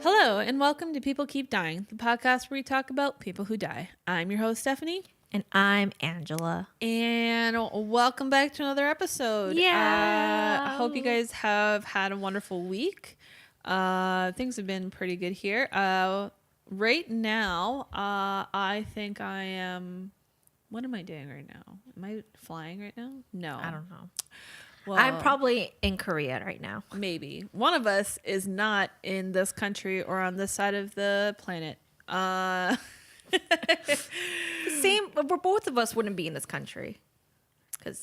Hello, and welcome to People Keep Dying, the podcast where we talk about people who die. I'm your host, Stephanie. And I'm Angela. And welcome back to another episode. I hope you guys have had a wonderful week. Things have been pretty good here. Right now, I think I am... What am I doing right now? Am I flying right now? No. I don't know. Well, I'm probably in Korea right now. Maybe. One of us is not in this country or on this side of the planet. Same, but both of us wouldn't be in this country.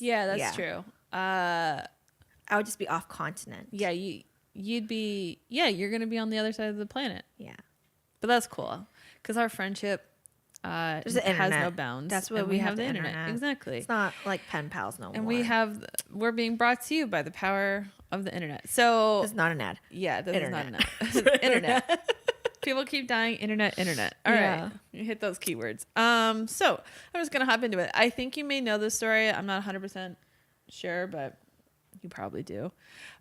Yeah, that's true. I would just be off continent. Yeah, you'd be... Yeah, you're going to be on the other side of the planet. Yeah. But that's cool. Because our friendship has no bounds. That's what we have the internet. Exactly. It's not like pen pals no more. And we're being brought to you by the power of the internet. So it's not an ad. Yeah, this internet. is not an ad. Internet. People keep dying. Internet. All right. You hit those keywords. So I'm just going to hop into it. I think you may know this story. I'm not 100% sure, but you probably do.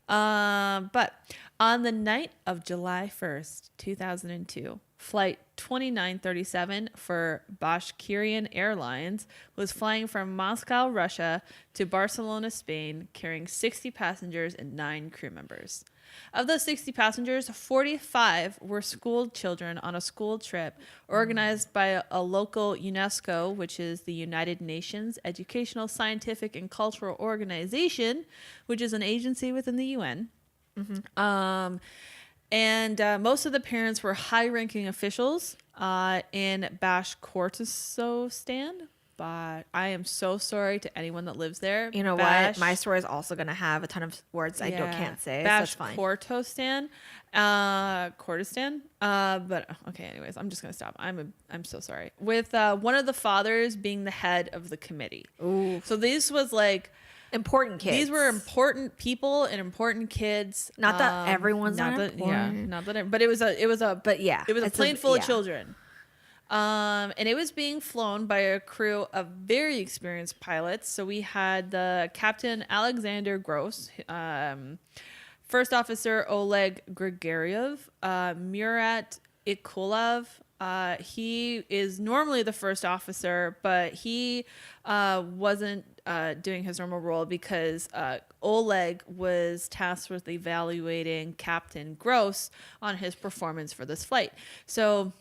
But on the night of July 1st, 2002, Flight 2937 for Bashkirian Airlines was flying from Moscow, Russia to Barcelona, Spain, carrying 60 passengers and 9 crew members. Of those 60 passengers, 45 were school children on a school trip organized by a local UNESCO, which is the United Nations Educational, Scientific, and Cultural Organization, which is an agency within the UN. Mm-hmm. And most of the parents were high-ranking officials in Bashkortostan. But I am so sorry to anyone that lives there. You know what? My story is also going to have a ton of words I can't say. Bashkortostan, Kurdistan. But okay, anyways, I'm just going to stop. I'm so sorry. With one of the fathers being the head of the committee. Ooh. So this was like important kids. These were important people and important kids. Not that everyone's not important. Yeah, not that. But it was a plane full of children. And it was being flown by a crew of very experienced pilots. So we had the Captain Alexander Gross, First Officer Oleg Grigoriev, Murat Ikulov. He is normally the first officer, but he wasn't doing his normal role because Oleg was tasked with evaluating Captain Gross on his performance for this flight. So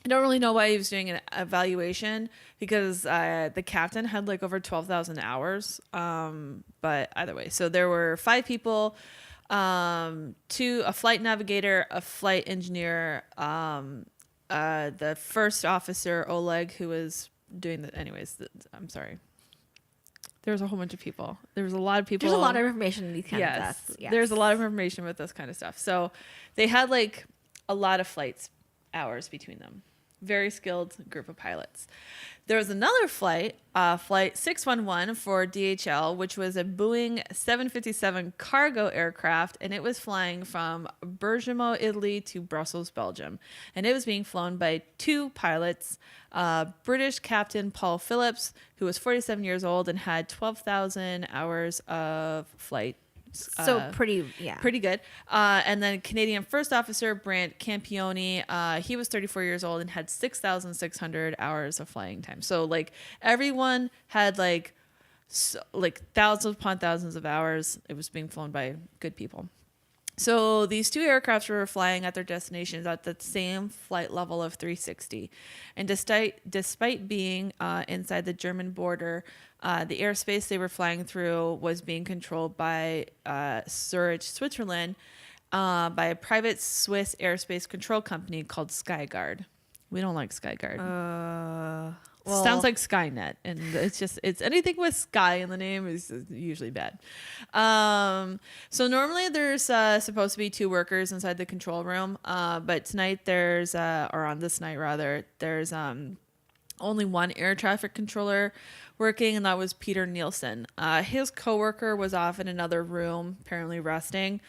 I don't really know why he was doing an evaluation because the captain had like over 12,000 hours. But either way, so there were 5 people, a flight navigator, a flight engineer, the first officer, Oleg, who was doing the... Anyways, I'm sorry. There was a whole bunch of people. There was a lot of people. There's a lot of information in these kind of stuff. Yes. There's a lot of information with this kind of stuff. So they had like a lot of flights hours between them. Very skilled group of pilots. There was another flight, Flight 611 for DHL, which was a Boeing 757 cargo aircraft, and it was flying from Bergamo, Italy to Brussels, Belgium. And it was being flown by 2 pilots, British Captain Paul Phillips, who was 47 years old and had 12,000 hours of flight. So pretty good. And then Canadian First Officer Brant Campione, he was 34 years old and had 6,600 hours of flying time. So like everyone had like thousands upon thousands of hours. It was being flown by good people. So these 2 aircrafts were flying at their destinations at the same flight level of 360. And despite being inside the German border, the airspace they were flying through was being controlled by Zurich, Switzerland, by a private Swiss airspace control company called Skyguard. We don't like Skyguard. Sounds like Skynet, and it's anything with sky in the name is usually bad. So normally there's supposed to be 2 workers inside the control room, but tonight there's on this night rather, there's only 1 air traffic controller working, and that was Peter Nielsen. His coworker was off in another room, apparently resting,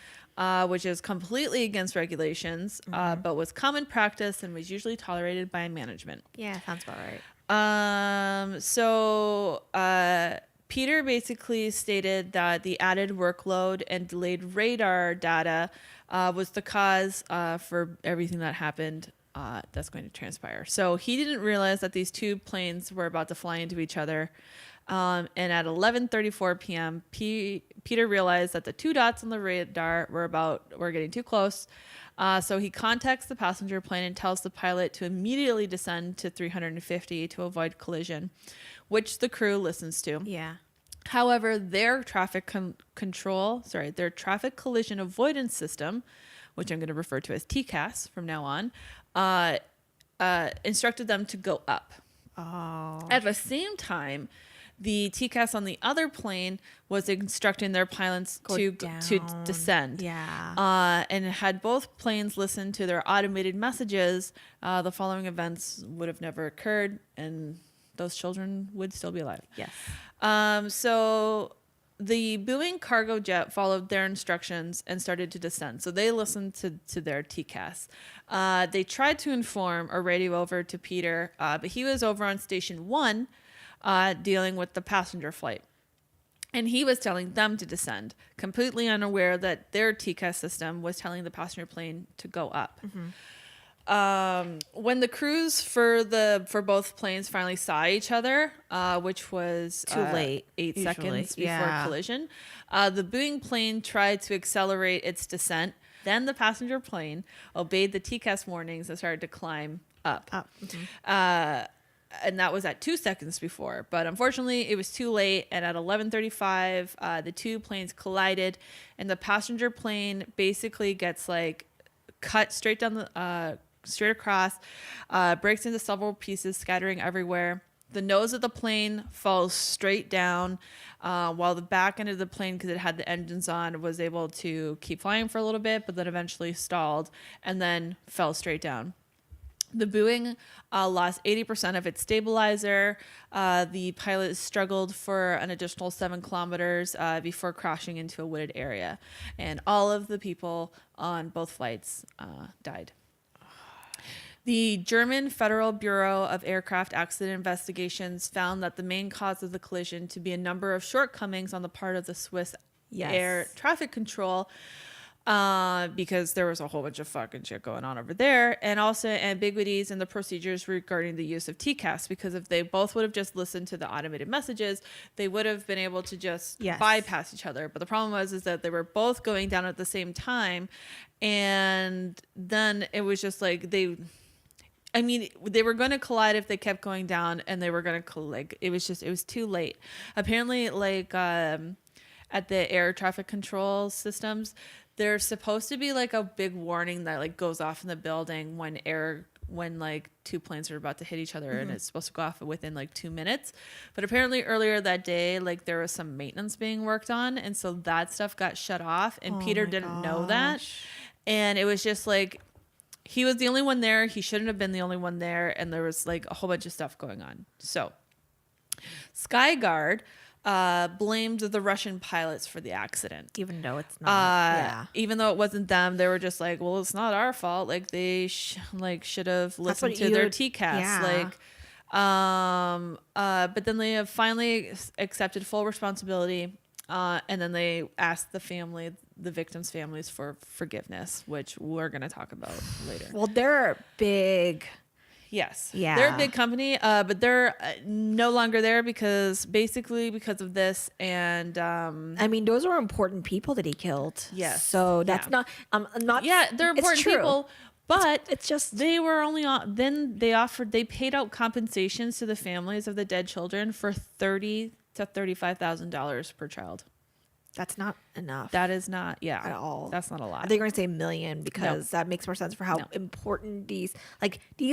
which is completely against regulations, but was common practice and was usually tolerated by management. Yeah, sounds about right. So Peter basically stated that the added workload and delayed radar data was the cause for everything that happened that's going to transpire. So he didn't realize that these two planes were about to fly into each other. And at 11:34 p.m., Peter realized that the two dots on the radar were getting too close. So he contacts the passenger plane and tells the pilot to immediately descend to 350 to avoid collision, which the crew listens to. Yeah. However, their traffic collision avoidance system, which I'm going to refer to as TCAS from now on, instructed them to go up. Oh. At the same time, the TCAS on the other plane was instructing their pilots to descend. Yeah. And had both planes listened to their automated messages, the following events would have never occurred, and those children would still be alive. Yes. So the Boeing cargo jet followed their instructions and started to descend. So they listened to their TCAS. They tried to inform or radio over to Peter, but he was over on Station 1 dealing with the passenger flight. And he was telling them to descend, completely unaware that their TCAS system was telling the passenger plane to go up. Mm-hmm. When the crews for both planes finally saw each other, which was Too late, 8 usually. seconds before Yeah. collision, the Boeing plane tried to accelerate its descent. Then the passenger plane obeyed the TCAS warnings and started to climb up. Mm-hmm. And that was at 2 seconds before. But unfortunately, it was too late. And at 11:35, the two planes collided, and the passenger plane basically gets like cut straight down the straight across, breaks into several pieces, scattering everywhere. The nose of the plane falls straight down, while the back end of the plane, because it had the engines on, was able to keep flying for a little bit, but then eventually stalled and then fell straight down. The Boeing lost 80% of its stabilizer. The pilot struggled for an additional 7 kilometers before crashing into a wooded area. And all of the people on both flights died. The German Federal Bureau of Aircraft Accident Investigations found that the main cause of the collision to be a number of shortcomings on the part of the Swiss air traffic control, because there was a whole bunch of fucking shit going on over there, and also ambiguities in the procedures regarding the use of TCAS, because if they both would have just listened to the automated messages, they would have been able to just bypass each other. But the problem is that they were both going down at the same time, and then it was just like they were going to collide if they kept going down, and they were going to like it was too late. Apparently, like at the air traffic control systems, there's supposed to be like a big warning that like goes off in the building when like two planes are about to hit each other, and it's supposed to go off within like 2 minutes. But apparently earlier that day, like there was some maintenance being worked on, and so that stuff got shut off, and Peter didn't know that. And it was just like, he was the only one there. He shouldn't have been the only one there. And there was like a whole bunch of stuff going on. So Skyguard blamed the Russian pilots for the accident. Even though it's not. Even though it wasn't them, they were just like, well, it's not our fault. Like they should have listened to their TCAS. Yeah. But then they have finally accepted full responsibility. And then they asked the victims' families for forgiveness, which we're going to talk about later. Well, they're big. Yes. Yeah. They're a big company, but they're no longer there because of this. And those were important people that he killed. Yes. So that's not. I'm not. Yeah, they're important people. But it's just they were only on. Then they paid out compensations to the families of the dead children for $30,000 to $35,000 per child. That's not enough. That is not, at all. That's not a lot. I think we're gonna say $1 million because that makes more sense for how important these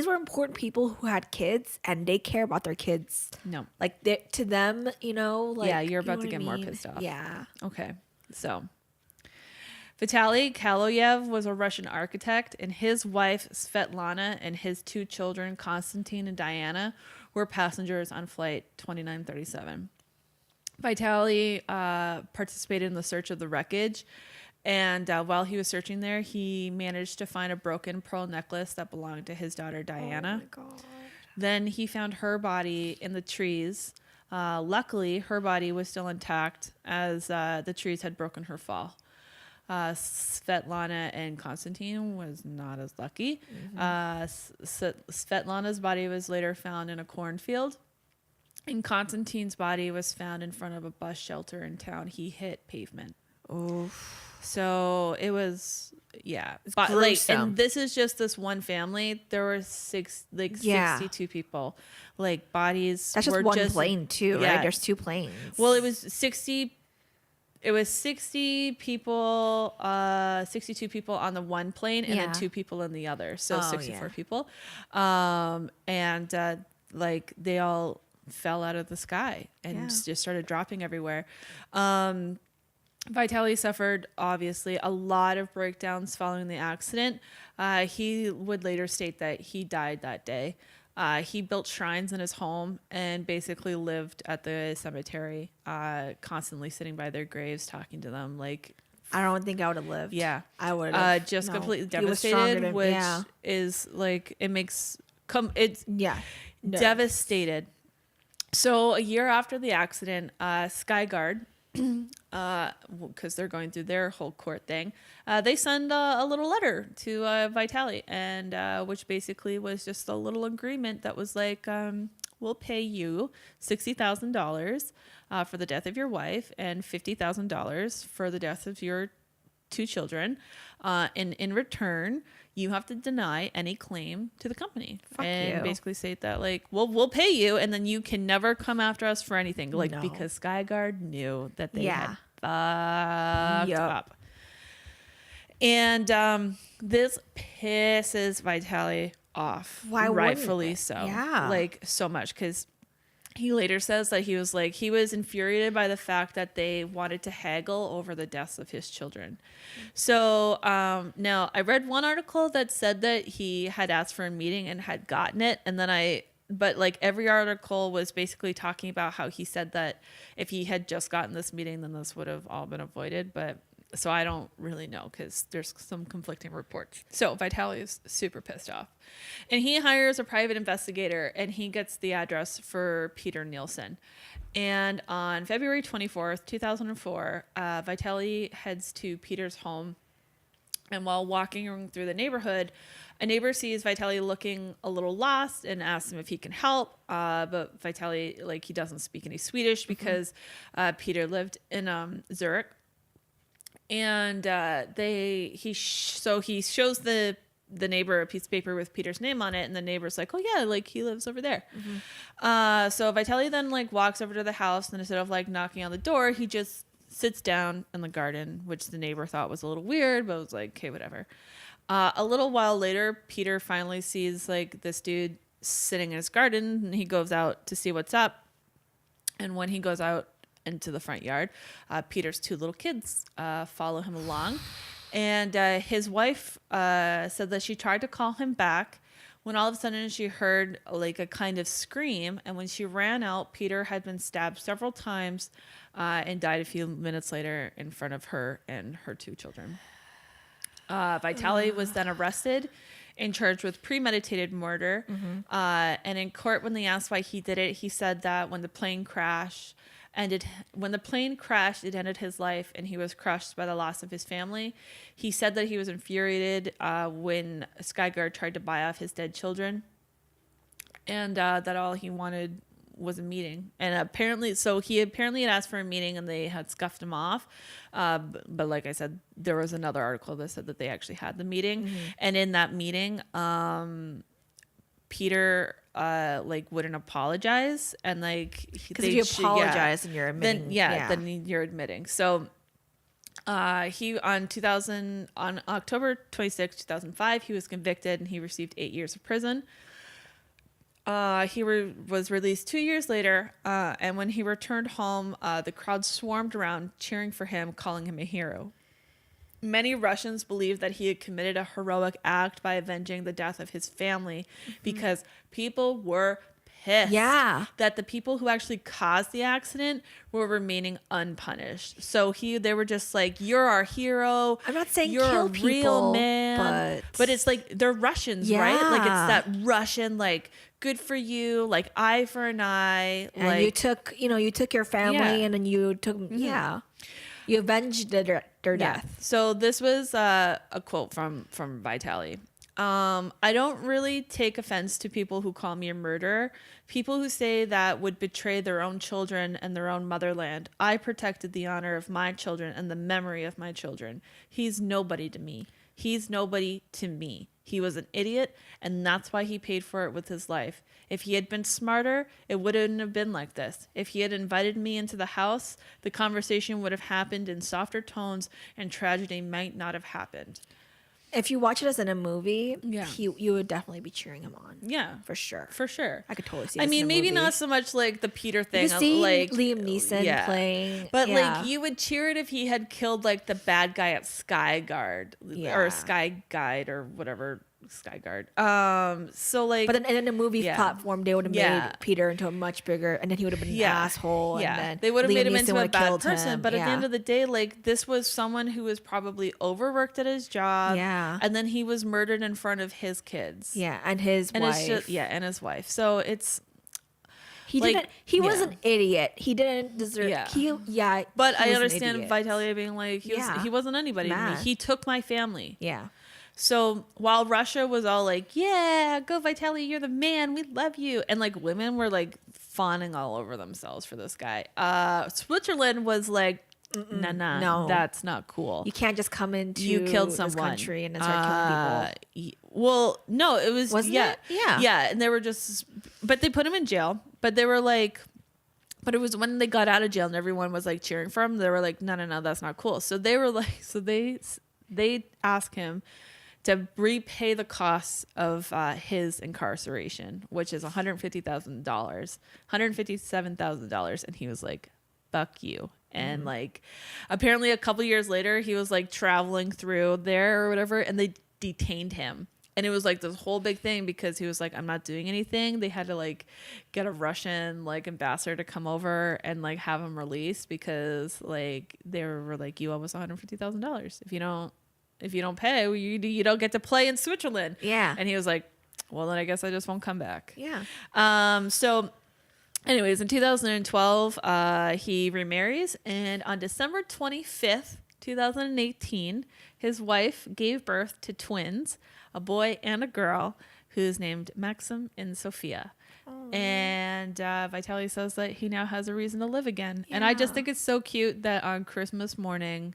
were important people who had kids and they care about their kids. No, like to them, you're about to get more pissed off. Yeah. Okay, so Vitaly Kaloyev was a Russian architect, and his wife Svetlana and his 2 children Konstantin and Diana were passengers on flight 2937. Vitaly participated in the search of the wreckage, and while he was searching there, he managed to find a broken pearl necklace that belonged to his daughter Diana. Oh my God. Then he found her body in the trees Luckily, her body was still intact as the trees had broken her fall. Svetlana and Konstantin was not as lucky. Svetlana's body was later found in a cornfield, and Konstantin's body was found in front of a bus shelter in town. He hit pavement. Oof. So it was, yeah. But like, and this is just this one family. There were 62 people. Like, bodies. That's just one plane too, right? There's 2 planes. Well, it was 60. It was 60 people, 62 people on the one plane, and then 2 people in the other. So 64 people. And like, they all fell out of the sky and just started dropping everywhere. Vitaly suffered, obviously, a lot of breakdowns following the accident. He would later state that he died that day. He built shrines in his home and basically lived at the cemetery, constantly sitting by their graves, talking to them. Like, I don't think I would have lived. Yeah. I would have. Just completely devastated, which is like, it makes, it's devastated. So a year after the accident, Skyguard, because they're going through their whole court thing, they send a little letter to Vitaly, and which basically was just a little agreement that was like, we'll pay you $60,000 for the death of your wife and $50,000 for the death of your 2 children. And in return, you have to deny any claim to the company. Basically state that, like, we'll pay you, and then you can never come after us for anything. Like, because Skyguard knew that they had fucked up. And this pisses Vitaly off. Why rightfully so. Yeah. Like, so much, because he later says that he was infuriated by the fact that they wanted to haggle over the deaths of his children. So now I read one article that said that he had asked for a meeting and had gotten it. And then but like, every article was basically talking about how he said that if he had just gotten this meeting, then this would have all been avoided. But so I don't really know, because there's some conflicting reports. So Vitaly is super pissed off, and he hires a private investigator, and he gets the address for Peter Nielsen. And on February 24th, 2004, Vitaly heads to Peter's home. And while walking through the neighborhood, a neighbor sees Vitaly looking a little lost and asks him if he can help. But Vitaly, like, he doesn't speak any Swedish, because Peter lived in Zurich. And he shows the neighbor a piece of paper with Peter's name on it, and the neighbor's like, oh yeah, like, he lives over there. So Vitaly then, like, walks over to the house, and instead of, like, knocking on the door, he just sits down in the garden, which the neighbor thought was a little weird, but was like, okay, whatever. A little while later, Peter finally sees, like, this dude sitting in his garden, and he goes out to see what's up. And when he goes out into the front yard, Peter's 2 little kids follow him along, and his wife said that she tried to call him back, when all of a sudden she heard, like, a kind of scream, and when she ran out, Peter had been stabbed several times and died a few minutes later in front of her and her 2 children. Vitaly was then arrested and charged with premeditated murder. And in court, when they asked why he did it, he said that when the plane crashed, it ended his life, and he was crushed by the loss of his family. He said that he was infuriated when Skyguard tried to buy off his dead children, and that all he wanted was a meeting. And apparently he had asked for a meeting, and they had scuffed him off. But like I said, there was another article that said that they actually had the meeting. And in that meeting, Peter like, wouldn't apologize, and like, because if you apologize, then you're admitting. Then you're admitting. So he on October 26, 2005, he was convicted, and he received 8 years of prison. He was released 2 years later, and when he returned home, the crowd swarmed around, cheering for him, calling him a hero. Many Russians believed that he had committed a heroic act by avenging the death of his family, because people were pissed that the people who actually caused the accident were remaining unpunished. So they were just like, you're our hero. I'm not saying you're kill a people, real man. But it's like, they're Russians, right? Like, it's that Russian, like, good for you, like, eye for an eye. And like, you took your family and then you took, you avenged their death. So this was a quote from Vitaly. I don't really take offense to people who call me a murderer. People who say that would betray their own children and their own motherland. I protected the honor of my children and the memory of my children. He's nobody to me. He's nobody to me. He was an idiot, and that's why he paid for it with his life. If he had been smarter, it wouldn't have been like this. If he had invited me into the house, the conversation would have happened in softer tones, and tragedy might not have happened. If you watch it as in a movie, you would definitely be cheering him on. Yeah, for sure. For sure. I could totally see. I mean, maybe movie. not so much like the Peter thing. You see like Liam Neeson playing, but like you would cheer it if he had killed like the bad guy at Sky Guard or Sky Guide or whatever. Sky Guard. So like, but then in the movie platform, they would have made Peter into a much bigger, and then he would have been an asshole. Yeah, and then they would have made him Neeson into a bad person. Him. But at the end of the day, like, this was someone who was probably overworked at his job. Yeah, and then he was murdered in front of his kids. Yeah, and his wife. And his wife. So it's. He didn't. He was an idiot. He didn't deserve. But I understand Vitaly being like, he wasn't anybody to me. He took my family. Yeah. So while Russia was all like, yeah, go Vitaly, you're the man, we love you. And like women were like fawning all over themselves for this guy. Switzerland was like, no, that's not cool. You can't just come into you killed someone. This country and start killing people. Well, no, it was, Wasn't it? Yeah. Yeah. And they were just, but they put him in jail. But they were like, but it was when they got out of jail and everyone was like cheering for him. They were like, no, that's not cool. So they were like, they asked him to repay the costs of his incarceration, which is $157,000, and he was like, "Fuck you." And like, apparently, a couple years later, he was like traveling through there or whatever, and they detained him. And it was like this whole big thing because he was like, I'm not doing anything. They had to like get a Russian like ambassador to come over and like have him released because like they were like, you owe us $150,000 if you don't pay, you don't get to play in Switzerland. Yeah. And he was like, well, then I guess I just won't come back. Yeah. So anyways, in 2012, he remarries. And on December 25th, 2018, his wife gave birth to twins, a boy and a girl, who's named Maxim and Sophia. Oh. And Vitaly says that he now has a reason to live again. Yeah. And I just think it's so cute that on Christmas morning,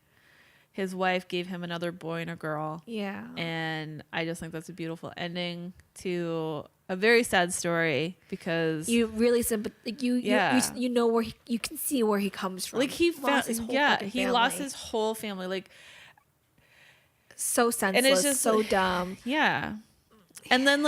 his wife gave him another boy and a girl. Yeah. And I just think that's a beautiful ending to a very sad story because you really you know where you can see where he comes from. Like he lost his whole family. Like so senseless, and it's just so dumb. Yeah. And then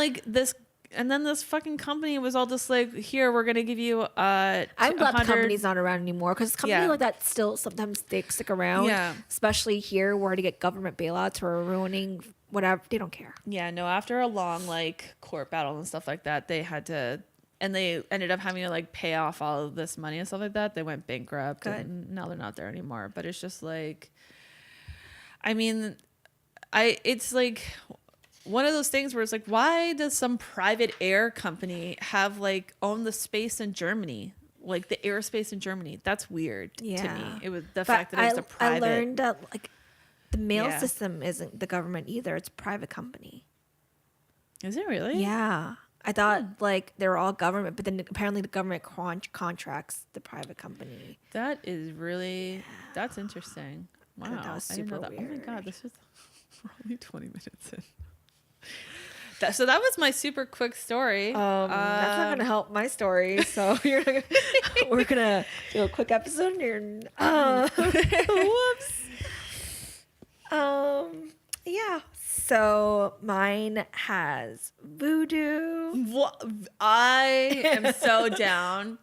this fucking company was all just like, here, we're gonna give you I'm glad the company's not around anymore because companies like that still sometimes stick around. Yeah. Especially here where to get government bailouts for ruining whatever. They don't care. Yeah, no, after a long like court battle and stuff like that, they had to, and they ended up having to like pay off all of this money and stuff like that. They went bankrupt. Good. And now they're not there anymore. But it's just like, I mean, it's like one of those things where it's like, why does some private air company have like own the space in Germany, like the airspace in Germany? That's weird to me. It was the fact that it was a private. I learned that like the mail system isn't the government either; it's a private company. Is it really? Yeah, I thought like they were all government, but then apparently the government contracts the private company. That is really that's interesting. Wow, that was super weird. Oh my god, this was only 20 minutes in. So that was my super quick story. That's not gonna help my story. So we're gonna do a quick episode here. Whoops. Yeah. So mine has voodoo. I am so down.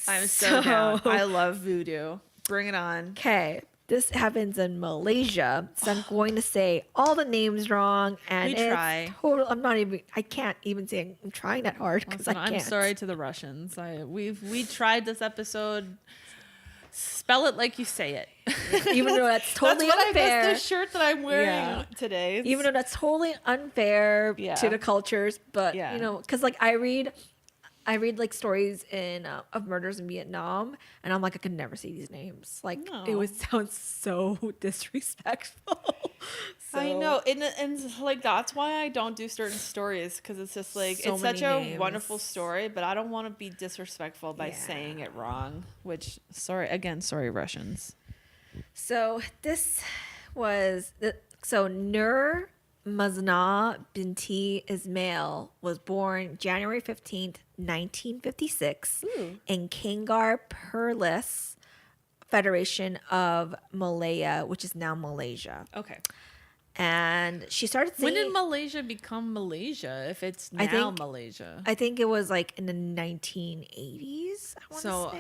I'm so down. I love voodoo. Bring it on. Okay. This happens in Malaysia, so I'm going to say all the names wrong, and we try. Total. I can't even say I'm trying that hard because I can't. I'm sorry to the Russians. We tried this episode. Spell it like you say it. Even though that's totally unfair. That's the shirt that I'm wearing today. Even though that's totally unfair to the cultures, but you know, because like I read like stories of murders in Vietnam, and I'm like, I could never say these names. Like it would sound so disrespectful. So, I know, and like that's why I don't do certain stories, because it's just like it's such a wonderful story, but I don't want to be disrespectful by saying it wrong. Which sorry Russians. So this was Nur Mazna Binti Ismail was born January 15th, 1956 in Kangar Perlis Federation of Malaya, which is now Malaysia. Okay. And she started singing. When did Malaysia become Malaysia if it's now Malaysia? I think it was like in the 1980s, I want to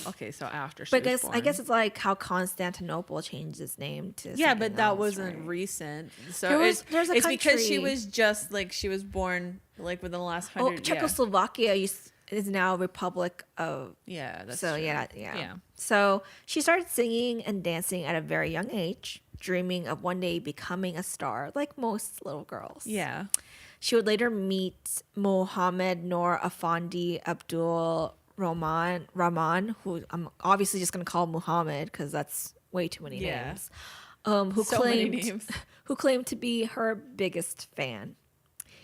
say. So after she was born. I guess it's like how Constantinople changed its name to but that wasn't recent. So it's because she was just like she was born like within the last 100 Czechoslovakia is now a republic of that's so true. yeah. So she started singing and dancing at a very young age, dreaming of one day becoming a star like most little girls. Yeah. She would later meet Mohammed Noor Afandi Abdul Rahman, who I'm obviously just going to call Muhammad because that's way too many names. Who claimed to be her biggest fan.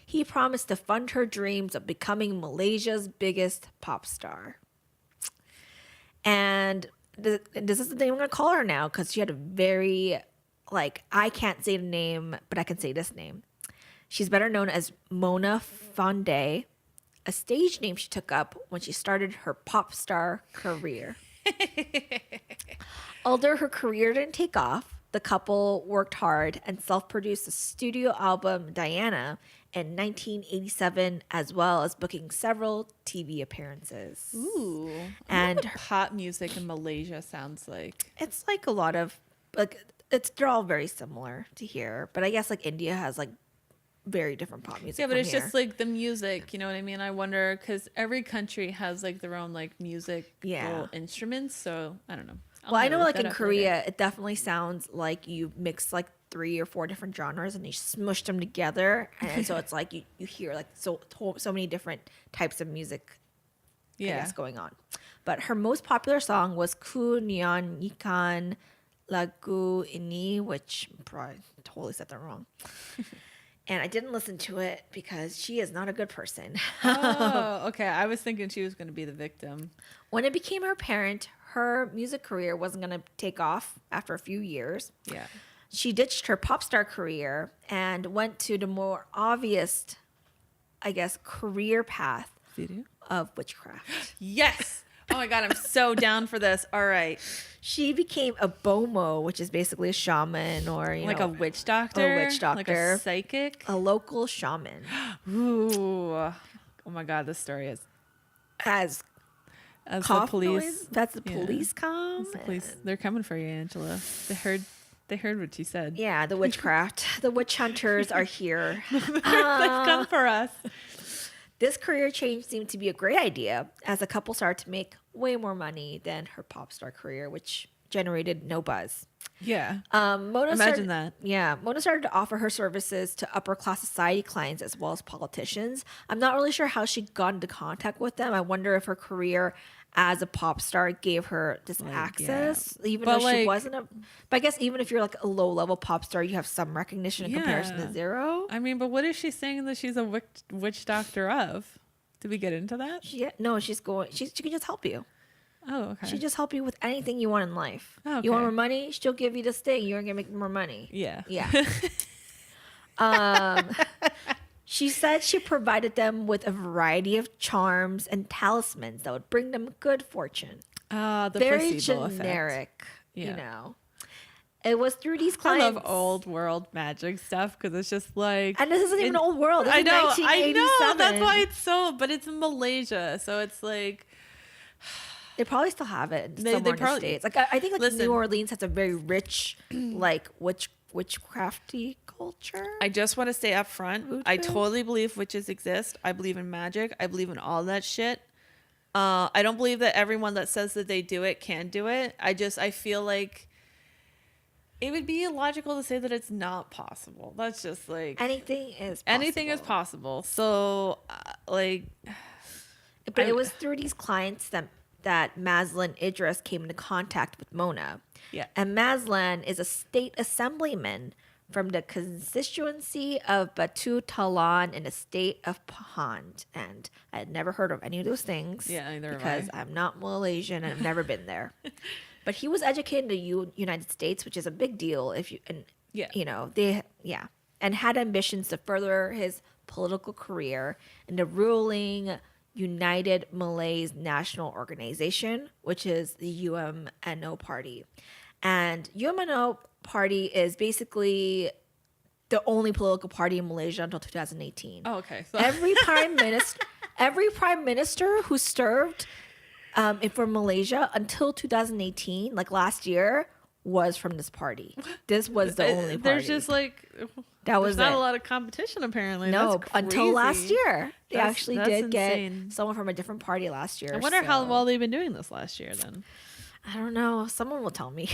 He promised to fund her dreams of becoming Malaysia's biggest pop star. And this is the name I'm going to call her now because she had a very, I can't say the name, but I can say this name. She's better known as Mona Fandey, a stage name she took up when she started her pop star career. Although her career didn't take off, the couple worked hard and self-produced the studio album Diana in 1987, as well as booking several TV appearances. Ooh. And what pop music in Malaysia sounds like. It's like a lot of they're all very similar to here, but I guess like India has like very different pop music. Yeah, but it's just like the music, you know what I mean? I wonder because every country has like their own like music instruments, so I don't know. I know like in Korea, it definitely sounds like you mix like 3 or 4 different genres and you smush them together, and so it's like you hear like so many different types of music I guess going on. But her most popular song was Ku Nyanyikan Lagu Ini, which probably totally said that wrong. And I didn't listen to it because she is not a good person. Oh, okay. I was thinking she was going to be the victim. When it became apparent her music career wasn't going to take off after a few years, she ditched her pop star career and went to the more obvious, I guess, career path of witchcraft. Yes. Oh my God, I'm so down for this. All right. She became a bomo, which is basically a shaman or, a witch doctor. A witch doctor. Like a psychic. A local shaman. Ooh. Oh my God, this story is. As the police. Noise, that's the police come. The police. They're coming for you, Angela. They heard what you said. Yeah, the witchcraft. The witch hunters are here. They've come for us. This career change seemed to be a great idea as the couple started to make way more money than her pop star career, which generated no buzz. Yeah. Mona Imagine that. Yeah. Mona started to offer her services to upper class society clients as well as politicians. I'm not really sure how she got into contact with them. I wonder if her career as a pop star gave her this access, even though she wasn't but I guess even if you're like a low level pop star, you have some recognition in comparison to zero. I mean, but what is she saying that she's a witch doctor of? Did we get into that? She can just help you. Oh, okay. She just help you with anything you want in life. Oh, okay. You want more money? She'll give you this thing. You're gonna make more money. Yeah. She said she provided them with a variety of charms and talismans that would bring them good fortune. The very placebo generic, effect. You know. It was through these clients. I love old world magic stuff because it's just like, and this isn't even old world. This I is know. 1987. That's why it's but it's in Malaysia, so it's like. They probably still have it They somewhere in the probably- States. Like I think like Listen. New Orleans has a very rich like witchcrafty culture. I just want to stay up front. Voodoo? I totally believe witches exist. I believe in magic. I believe in all that shit. I don't believe that everyone that says that they do it can do it. I feel like it would be illogical to say that it's not possible. That's just like Anything is possible. So like, but it was through these clients that Mazlan Idris came into contact with Mona. yeah. And Mazlan is a state assemblyman from the constituency of Batu Talan in the state of Pahang. And I had never heard of any of those things. Yeah, neither have because I. I'm not Malaysian and I've never been there. But he was educated in the United States, which is a big deal if you and Yeah. you know, and had ambitions to further his political career in the ruling United Malays National Organization, which is the UMNO party. And UMNO party is basically the only political party in Malaysia until 2018. Oh, okay. So Every prime minister who served for Malaysia until 2018, like last year, was from this party. This was the only party. there's just like was not it. a lot of competition apparently. No, That's until last crazy. year. They That's- actually that's did insane. get someone from a different party last year. I wonder how so- well they've been doing this last year then. I don't know. Someone will tell me.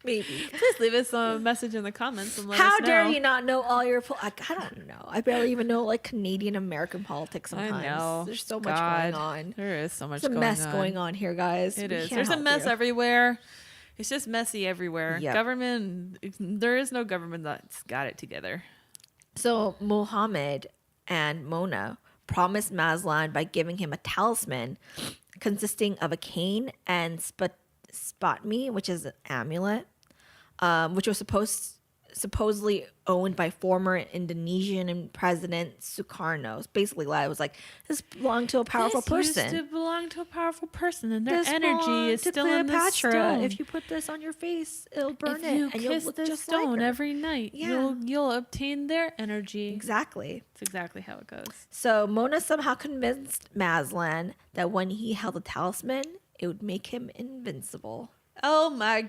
Maybe. Please leave us a message in the comments and let How us know. dare you not know all your... I don't know. I barely even know like Canadian American politics sometimes. I know. There's so much God, going on. There is so much There's a going mess on. going on here, guys. It We is. can't There's a help mess you. everywhere. It's just messy everywhere. Yep. Government, there is no government that's got it together. So Mohammed and Mona promised Mazlan by giving him a talisman consisting of a cane and spotmi, which is an amulet, which was supposedly owned by former Indonesian President Sukarno. Basically, it was like, this belonged to a powerful person. Used to belong to a powerful person, and their This energy belonged is to still in the Cleopatra. stone. If you put this on your face, it'll burn If it, you and you'll kiss look the just stone like her. every night, Yeah. you'll obtain their energy. Exactly. That's exactly how it goes. So Mona somehow convinced Mazlan that when he held the talisman, it would make him invincible. Oh my!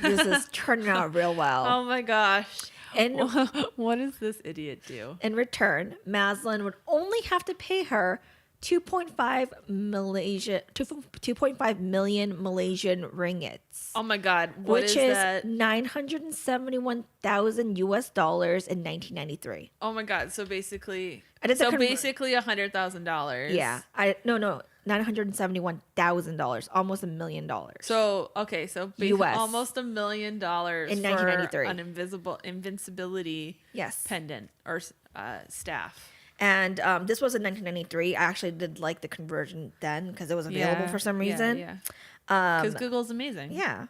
This is turning out real well. Oh my gosh! And What does this idiot do? in return, Mazlan would only have to pay her 2.5 million Malaysian ringgits, Oh my God! What which is is that? $971,000 US in 1993. Oh my God! So basically, I did the conver- basically $100,000. Yeah, no, $971,000, almost $1 million. So okay, so US. almost $1 million In for 1993. an invincibility Yes. pendant or staff. And this was in 1993. I actually did like the conversion then because it was available for some reason. Yeah. Because Google's amazing. Yeah.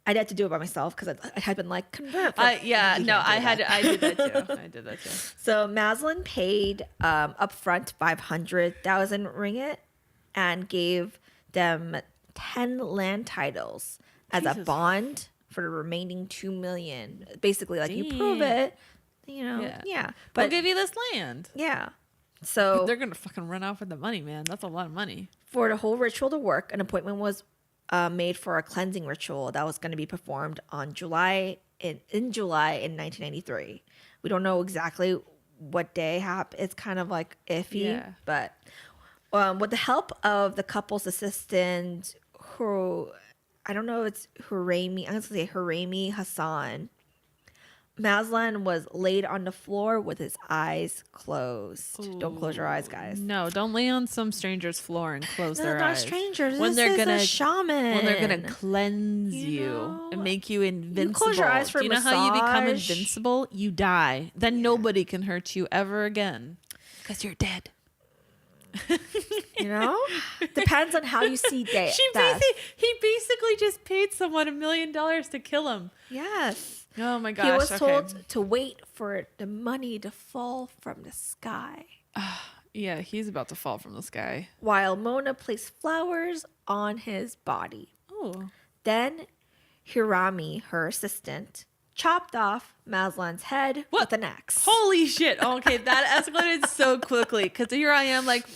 I had to do it by myself because I had been like, convert. I You can't do that. I did that too. I did that too. So Mazlan paid upfront 500,000 ringgit and gave them 10 land titles as a Jesus. bond for the remaining 2 million. Basically, like you prove Damn. it, you know. Yeah. Yeah. We'll But give you this land. yeah. So They're gonna fucking run off with the money, man. That's a lot of money. for the whole ritual to work, an appointment was made for a cleansing ritual that was going to be performed on July in 1993. We don't know exactly what day happened. It's kind of like iffy, Yeah. but with the help of the couple's assistant, who I don't know, if it's Hurremi. I'm going to say Hurremi Hassan. Mazlan was laid on the floor with his eyes closed. Don't close your eyes, guys. No, don't lay on some stranger's floor and close They're their not eyes. strangers. When This they're is gonna a shaman. when they're gonna cleanse You you know, and make you invincible. close your eyes for Do you know how you become massage. invincible? You die. Then nobody can hurt you ever again because you're dead. You know, depends on how you see death. He basically just paid someone $1 million to kill him. Yes. Oh my gosh! He was okay. told to wait for the money to fall from the sky, Yeah, he's about to fall from the sky. while Mona placed flowers on his body. Oh, Then Hirami, her assistant, chopped off Mazlan's head with an axe. holy shit! Okay, that escalated so quickly because here I am like,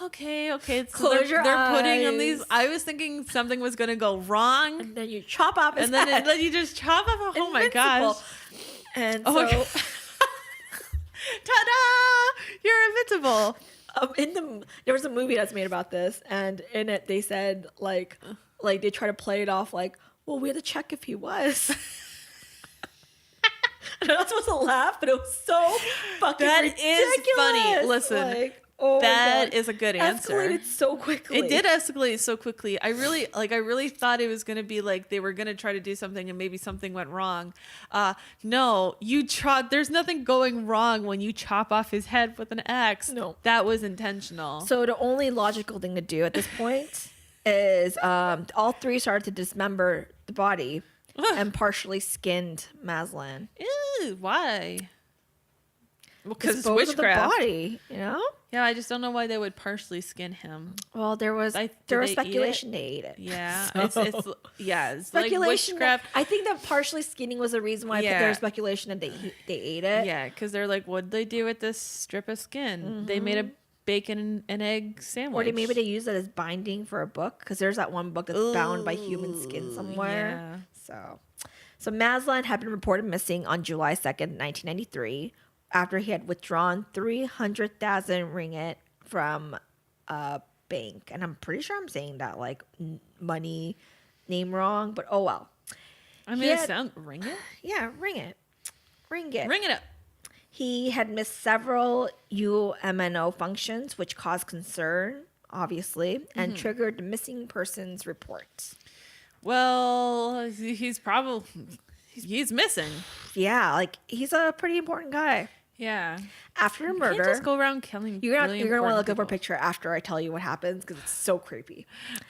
Okay. So Close your they're putting on eyes. these. I was thinking something was gonna go wrong, And then you chop off his and then head. you just chop off. Oh my Invincible. gosh! And Oh so my God. Ta-da! You're invincible. there was a movie that's made about this, and in it they said like they try to play it off like, well, we had to check if he was. I'm not supposed to laugh, but it was so fucking That ridiculous. is funny. Listen, like, oh my that God. is a good answer. Escalated so quickly. It did escalate so quickly. I really thought it was going to be like they were going to try to do something and maybe something went wrong. No, there's nothing going wrong when you chop off his head with an axe. No. That was intentional. So the only logical thing to do at this point is all three started to dismember the body and partially skinned Maslan. Ew, why? Well, because it's Dispose of the witchcraft. body, you know? Yeah, I just don't know why they would partially skin him. Well, there was Did there was they eat speculation they ate it. Yeah, So- it's like Speculation. witchcraft. I think that partially skinning was the reason why Yeah. there was speculation that they ate it. Yeah, because they're like, what'd they do with this strip of skin? They made a bacon and egg sandwich. Or maybe they use it as binding for a book because there's that one book that's bound by human skin somewhere. Yeah. So Maslan had been reported missing on July 2nd, 1993, after he had withdrawn 300,000 ringgit from a bank. And I'm pretty sure I'm saying that like money name wrong, but oh well. I mean, He it had- sounds ringgit. Yeah, ringgit. Ring it up. He had missed several UMNO functions, which caused concern, obviously, and triggered the missing persons report. Well, he's missing. Yeah, like he's a pretty important guy. Yeah. After a You murder, can't just go around killing. you're gonna really want to important look up a people. picture after I tell you what happens because it's so creepy.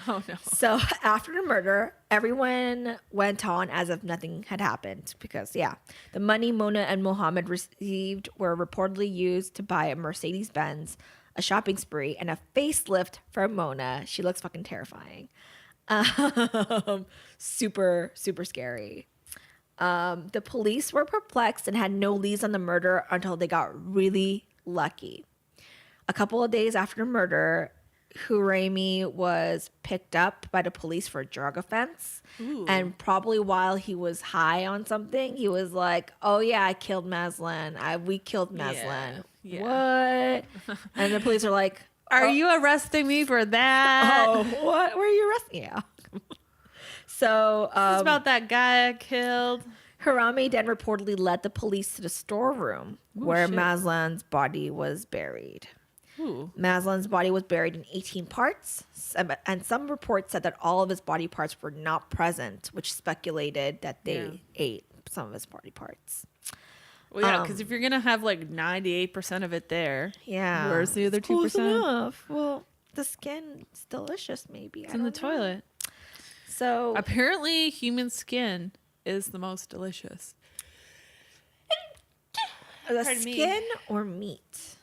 Oh no. So after the murder, everyone went on as if nothing had happened because the money Mona and Mohammed received were reportedly used to buy a Mercedes-Benz, a shopping spree, and a facelift for Mona. She looks fucking terrifying. Super, super scary. The police were perplexed and had no leads on the murder until they got really lucky. A couple of days after the murder, Huremi was picked up by the police for a drug offense. Ooh. And probably while he was high on something, he was like, oh yeah, I killed Maslan. We killed Maslan. Yeah. What? And the police are like, Are you arresting me for that? oh, what? Were you arresting? Yeah. So It's about that guy I killed. Harami then reportedly led the police to the storeroom where shit. Maslan's body was buried. Ooh. Maslan's body was buried in 18 parts, and some reports said that all of his body parts were not present, which speculated that they ate some of his body parts. Well, yeah, because if you're gonna have like 98% of it there, Yeah. where's the other Close 2%? enough. Well, the skin's delicious, maybe. It's in the toilet. So Apparently, human skin is the most delicious. the Pardon me. skin or meat?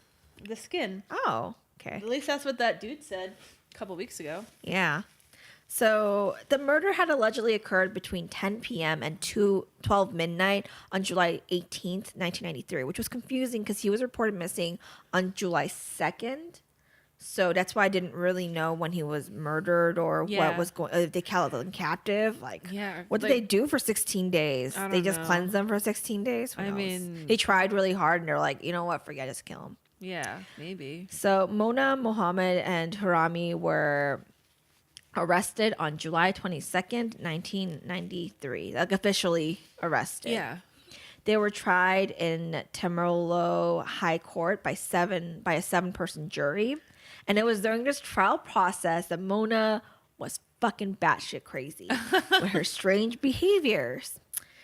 The skin. Oh, okay. At least that's what that dude said a couple weeks ago. Yeah. So the murder had allegedly occurred between 10 p.m. and 12 midnight on July 18th, 1993, which was confusing because he was reported missing on July 2nd. So that's why I didn't really know when he was murdered or Yeah. what was going. If they held him captive, like, Yeah, what did like- they do for 16 days? I They don't just know. cleansed them for 16 days. Who I knows? mean- they tried really hard and they're like, you know what? Forget it, just kill him. Yeah, maybe. So Mona, Mohammed, and Harami were arrested on July 22nd, 1993. Like officially arrested. Yeah. They were tried in Temerloh High Court by a 7-person jury. And it was during this trial process that Mona was fucking batshit crazy with her strange behaviors.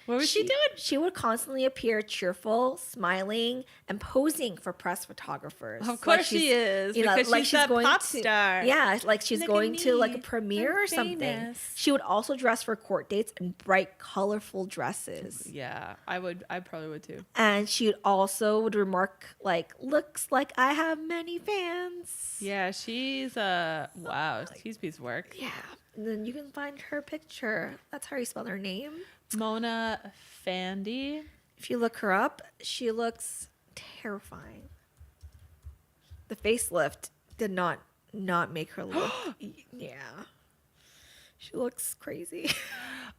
What was she doing? She would constantly appear cheerful, smiling, and posing for press photographers. Of course she is, because she's that pop star. Yeah, like she's Look at going to like a me. premiere I'm or something. famous. She would also dress for court dates in bright, colorful dresses. Yeah, I probably would too. And she would remark like, "Looks like I have many fans." Yeah, she's wow, she's a piece of work. Yeah. And then you can find her picture. That's how you spell her name. Mona Fandey. If you look her up, she looks terrifying. The facelift did not not make her look. Yeah. She looks crazy.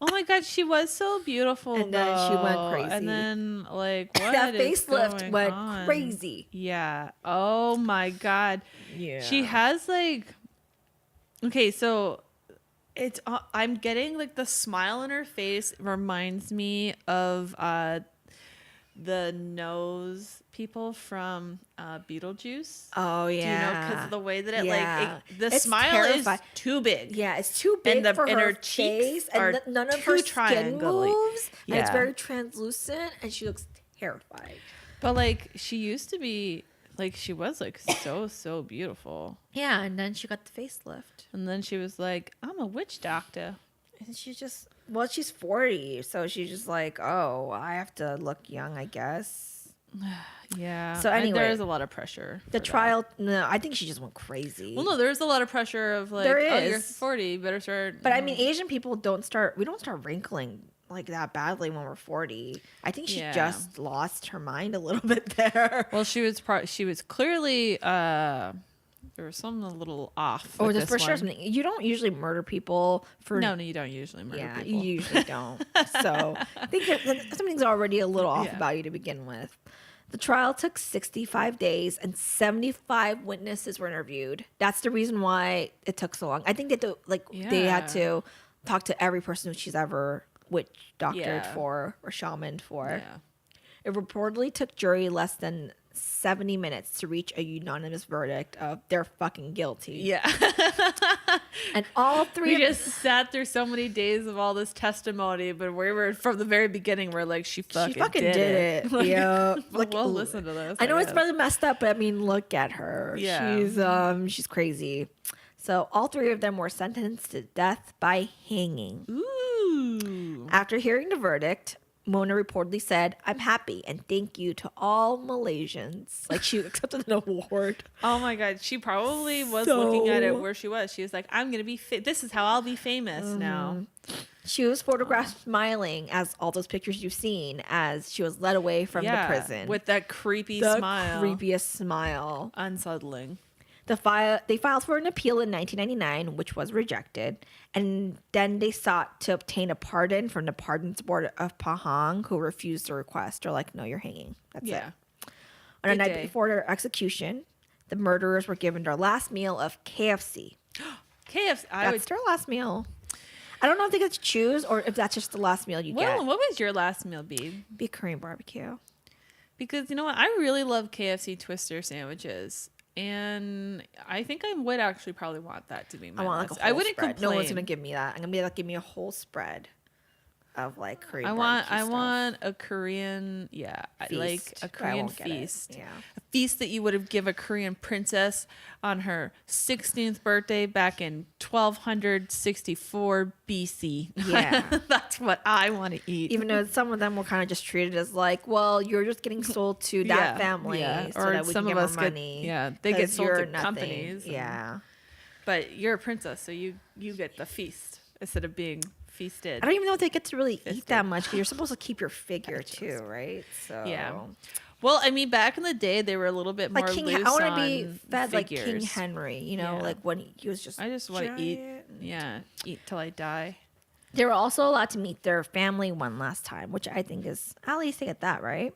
Oh my God, she was so beautiful. And then she went though. crazy. And then, like, what That is facelift going went on? crazy. Yeah. Oh my God. Yeah. She has like. Okay, so it's. I'm getting like the smile on her face reminds me of the nose people from Beetlejuice. Oh yeah. Do you know? Because of the way that it Yeah. the It's smile terrifying. is too big. Yeah, it's too big for and her her cheeks face, are and none of too her skin triangly. moves. And it's Yeah. very translucent, and she looks terrified. But like she used to be like she was like so beautiful. Yeah, and then she got the facelift, And then she was like, I'm a witch doctor. and she's 40, so she's just like, oh, I have to look young, I guess. Yeah. So anyway, there is a lot of pressure. The for trial, no, I think she just went crazy. Well, no, there's a lot of pressure of like, There oh, you're is. 40, you better start. But I mean, Asian people we don't start wrinkling like that badly when we're 40. I think she Yeah. just lost her mind a little bit there. Well, she was clearly there was something a little off. Or with there's this for sure one. something. You don't usually murder people for. No, you don't usually murder Yeah, people. you usually don't. So I think that something's already a little off Yeah. about you to begin with. The trial took 65 days and 75 witnesses were interviewed. That's the reason why it took so long. I think that they had Yeah. to talk to every person who she's ever witch doctored Yeah. for or shamaned for. Yeah. It reportedly took jury less than 70 minutes to reach a unanimous verdict of they're fucking guilty. Yeah. And all three We of just sat through so many days of all this testimony, but we were from the very beginning. We're like, she fucking did it. Like, Yeah. Like, we'll listen to this. I know it's guess. probably messed up, but I mean, look at her. Yeah. She's crazy. So all three of them were sentenced to death by hanging. Ooh. After hearing the verdict, Mona reportedly said, "I'm happy and thank you to all Malaysians." Like she accepted an award. Oh my God. She probably was So- looking at it where she was. She was like, I'm going to be, this is how I'll be famous now. She was photographed smiling, as all those pictures you've seen, as she was led away from the prison. With that creepy the smile. creepiest smile. Unsettling. They filed for an appeal in 1999, which was rejected, and then they sought to obtain a pardon from the Pardons Board of Pahang, who refused the request. They're like, "No, you're hanging. That's Yeah. it." On the Good night day. before their execution, the murderers were given their last meal of KFC. KFC. That's their last meal. I don't know if they get to choose or if that's just the last meal you Well, get. what would your last meal be? Be Korean barbecue. Because you know what? I really love KFC Twister sandwiches. And I think I would actually probably want that to be my I want like last. a whole I wouldn't spread. complain. No one's gonna give me that. I'm gonna be like, give me a whole spread of like Korean. I barbecue stuff. want a Korean, like Feast, a but I Korean won't get it. feast. Yeah. A feast that you would have give a Korean princess on her 16th birthday back in 1264 BC. Yeah. That's what I want to eat. Even though some of them were kind of just treated as like, well, you're just getting sold to that family, so or that we some can of get us more money. they get 'cause sold you're to nothing. companies. and- Yeah. But you're a princess, so you get the feast instead of being feasted. I don't even know if they get to really eat Fisted. that much because you're supposed to keep your figure too, right? So Yeah. Well, I mean, back in the day, they were a little bit more like King, loose I want on to be fed like King figures. Henry, you know, Yeah. like when he was just. I just want to eat. giant. Yeah, eat till I die. They were also allowed to meet their family one last time, which I think is at least they get that right.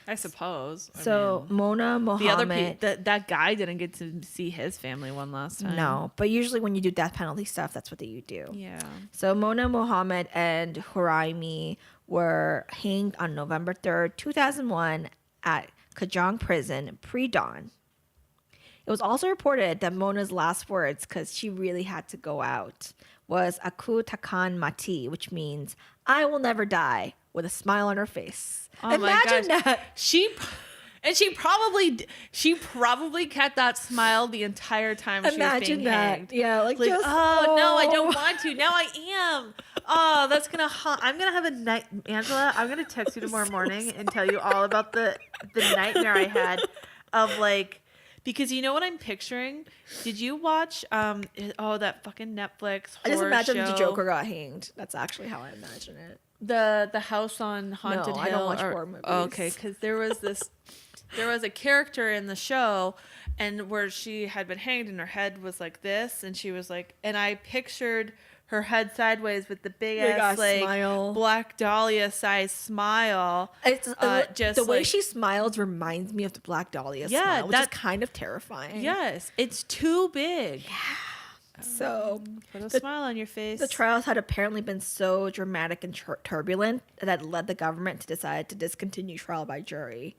I suppose. So I mean, Mona the other Mohammed. that guy didn't get to see his family one last time. No, but usually when you do death penalty stuff, that's what you do. Yeah. So Mona Mohammed and Huraimi were hanged on November 3rd, 2001 at Kajang Prison pre-dawn. It was also reported that Mona's last words, because she really had to go out, was Aku Takan Mati, which means I will never die, with a smile on her face. Oh Imagine my gosh. that. She probably kept that smile the entire time she was Imagine being that. hanged. Yeah, like just, oh no, I don't want to. Now I am. Oh, that's gonna. I'm gonna have a night, Angela. I'm gonna text you tomorrow morning and tell you all about the nightmare I had of like, because you know what I'm picturing. Did you watch that fucking Netflix horror I just imagine show? the Joker got hanged. That's actually how I imagine it. The house on Haunted No, Hill. I don't watch horror movies. Oh, okay, because there was a character in the show, and where she had been hanged, and her head was like this, and she was like, and I pictured her head sideways with the big ass like smile. Black Dahlia size smile. It's just the way like- she smiles reminds me of the Black Dahlia Yeah, smile, which is that- kind of terrifying. Yes, it's too big. So Put a smile on your face. the trials had apparently been so dramatic and turbulent that led the government to decide to discontinue trial by jury.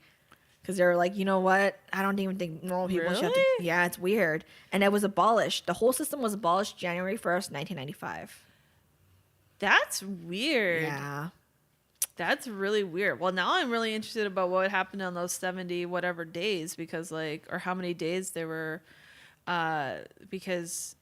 Because they were like, you know what? I don't even think normal people should have to. Really? Yeah, it's weird. And it was abolished. The whole system was abolished January 1st, 1995. That's weird. Yeah. That's really weird. Well, now I'm really interested about what happened on those 70 whatever days, because like, or how many days there were, because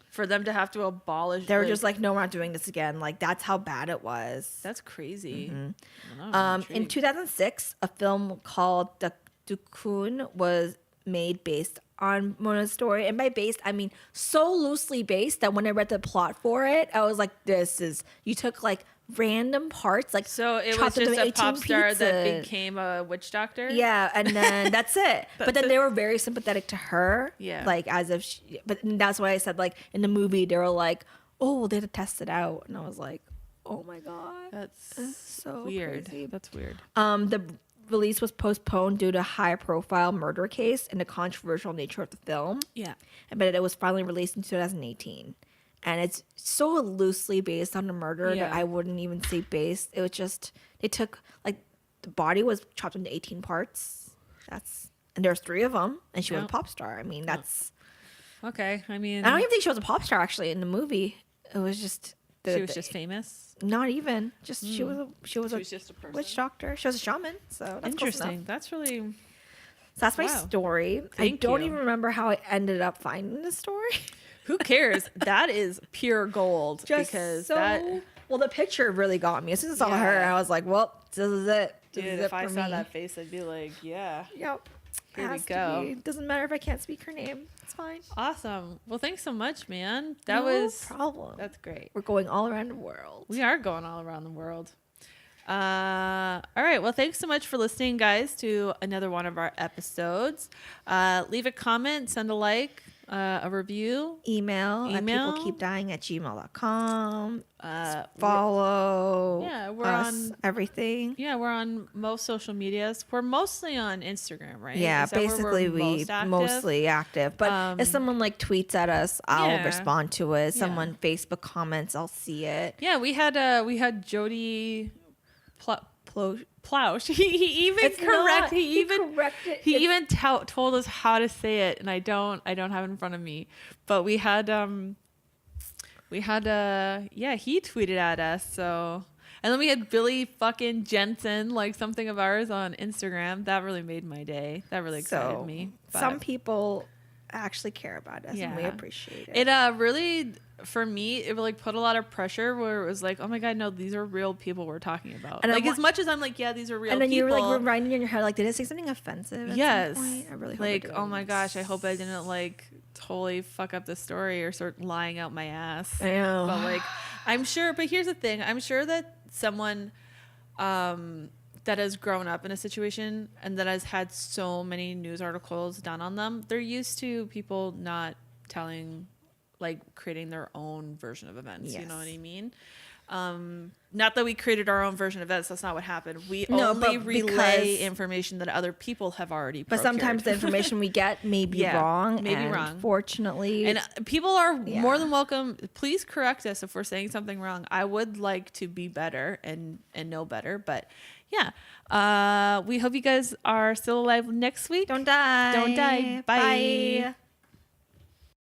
for them to have to abolish, They were just like, no, we're not doing this again. Like, that's how bad it was. that's crazy. Mm-hmm. Well, I'm In intrigued. 2006, a film called The Dukun was made based on Mona's story. And by based, I mean so loosely based that when I read the plot for it, I was like, you took like random parts, like So it was chopped into just a 18 pop star that pieces. became a witch doctor. Yeah, and then that's it. But then it. they were very sympathetic to her. Yeah. Like as if but that's why I said like in the movie they were like, oh, they had to test it out. And I was like, oh my God. That's So weird. crazy. That's weird. The release was postponed due to high profile murder case and the controversial nature of the film. Yeah. But it was finally released in 2018. And it's so loosely based on the murder Yeah. that I wouldn't even say based. It was just, they took, like, the body was chopped into 18 parts. And there's 3 of them. And she was a Yep. pop star. I mean, that's, Okay. I mean, I don't even think she was a pop star, actually, in the movie. It was just, she was just famous. not even. Just, she was just a person. witch doctor. She was a shaman. So that's close Interesting. enough. That's really. So that's my Wow. story. I Thank don't you. even remember how I ended up finding the story. Who cares? That is pure gold. Because that. well, the picture really got me. As soon as I saw her, Yeah. I was like, "Well, this is it. This Dude, is if it I for saw me." that face, I'd be like, yeah. Yep. Here we Has to go. be. Doesn't matter if I can't speak her name. It's fine. Awesome. Well, thanks so much, man. That No was. problem. That's great. We're going all around the world. We are going all around the world. All right. Well, thanks so much for listening, guys, to another one of our episodes. Leave a comment, send a like, a review. Email at Email. peoplekeepdying@gmail.com. Follow. Follow. We're us, on. everything. Yeah, we're on most social medias. We're mostly on Instagram, right? Yeah, Is that where we're basically we most mostly active. But if someone like tweets at us, I'll Yeah. respond to it. Yeah. Someone Facebook comments, I'll see it. Yeah, we had Jody Plouch. He even It's not- he corrected- he it's- even told us how to say it, and I don't have it in front of me. But he tweeted at us. So, and then we had Billy fucking Jensen, like something of ours on Instagram. That really made my day. That really excited me. But Some people actually care about us, and we Yeah. appreciate it. it really, for me, it like put a lot of pressure where it was like, oh my God, no, these are real people we're talking about. And I like wa- as much as I'm like, yeah, these are real and then people. you were like reminding in your head, like, did I say something offensive? At Yes. Some point? I really hope I like, didn't. oh my gosh, I hope I didn't like totally fuck up the story or start lying out my ass. I know. But like, I'm sure. But here's the thing: I'm sure that someone that has grown up in a situation and that has had so many news articles done on them, they're used to people not telling, like, creating their own version of events. You know what Yes. I mean? Not that we created our own version of events. That's not what happened. We No, only but relay because- information that other people have already But sometimes the procured. information we get may be Yeah, wrong. may be and wrong. Fortunately, And people are Yeah. more than welcome. Please correct us if we're saying something wrong. I would like to be better and know better. But yeah, we hope you guys are still alive next week. don't die. Don't die. Bye.